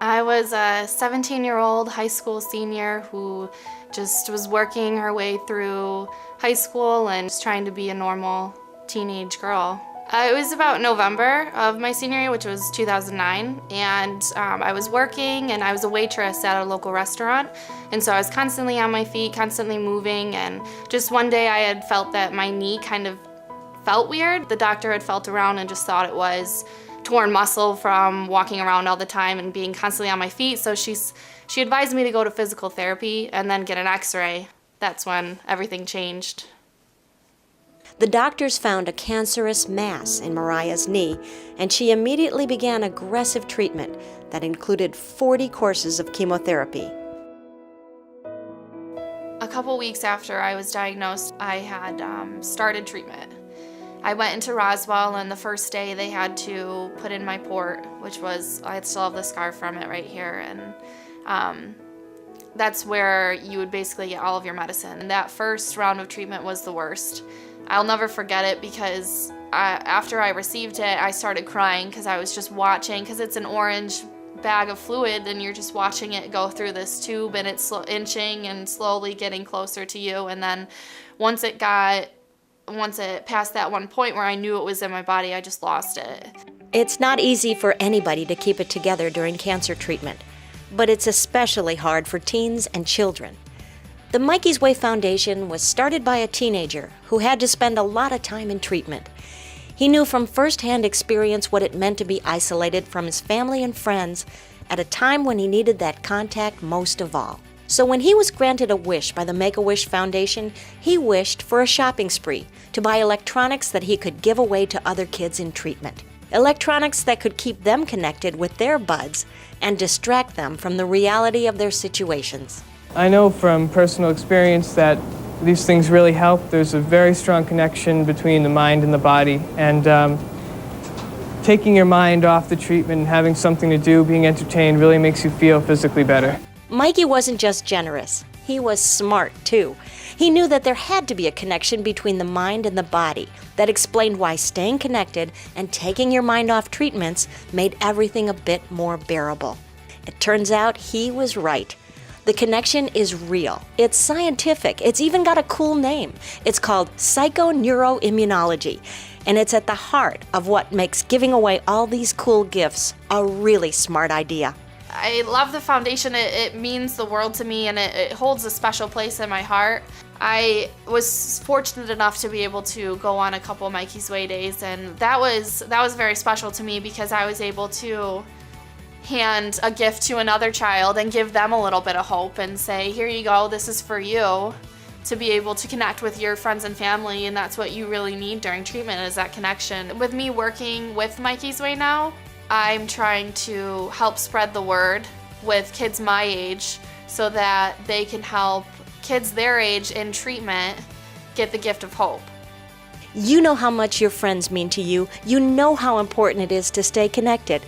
I was a 17-year-old high school senior who just was working her way through high school and just trying to be a normal teenage girl. It was about November of my senior year, which was 2009, and I was working and I was a waitress at a local restaurant, and so I was constantly on my feet, constantly moving, and just one day I had felt that my knee kind of felt weird. The doctor had felt around and just thought it was torn muscle from walking around all the time and being constantly on my feet, so she advised me to go to physical therapy and then get an x-ray. That's when everything changed. The doctors found a cancerous mass in Mariah's knee, and she immediately began aggressive treatment that included 40 courses of chemotherapy. A couple weeks after I was diagnosed, I had started treatment. I went into Roswell, and the first day they had to put in my port, which was, I still have the scar from it right here, and that's where you would basically get all of your medicine. And that first round of treatment was the worst. I'll never forget it because after I received it, I started crying because I was just watching, because it's an orange bag of fluid and you're just watching it go through this tube, and it's inching and slowly getting closer to you. And then once it passed that one point where I knew it was in my body, I just lost it. It's not easy for anybody to keep it together during cancer treatment, but it's especially hard for teens and children. The Mikey's Way Foundation was started by a teenager who had to spend a lot of time in treatment. He knew from firsthand experience what it meant to be isolated from his family and friends at a time when he needed that contact most of all. So when he was granted a wish by the Make-A-Wish Foundation, he wished for a shopping spree to buy electronics that he could give away to other kids in treatment. Electronics that could keep them connected with their buds and distract them from the reality of their situations. I know from personal experience that these things really help. There's a very strong connection between the mind and the body, and taking your mind off the treatment and having something to do, being entertained, really makes you feel physically better. Mikey wasn't just generous, he was smart too. He knew that there had to be a connection between the mind and the body that explained why staying connected and taking your mind off treatments made everything a bit more bearable. It turns out he was right. The connection is real. It's scientific. It's even got a cool name. It's called psychoneuroimmunology, and it's at the heart of what makes giving away all these cool gifts a really smart idea. I love the foundation. It means the world to me, and it holds a special place in my heart. I was fortunate enough to be able to go on a couple Mikey's Way days, and that was very special to me because I was able to hand a gift to another child and give them a little bit of hope and say, here you go, this is for you, to be able to connect with your friends and family, and that's what you really need during treatment, is that connection. With me working with Mikey's Way now, I'm trying to help spread the word with kids my age so that they can help kids their age in treatment get the gift of hope. You know how much your friends mean to you. You know how important it is to stay connected.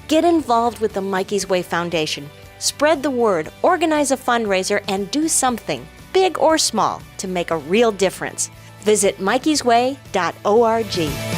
Get involved with the Mikey's Way Foundation. Spread the word, organize a fundraiser, and do something, big or small, to make a real difference. Visit mikeysway.org.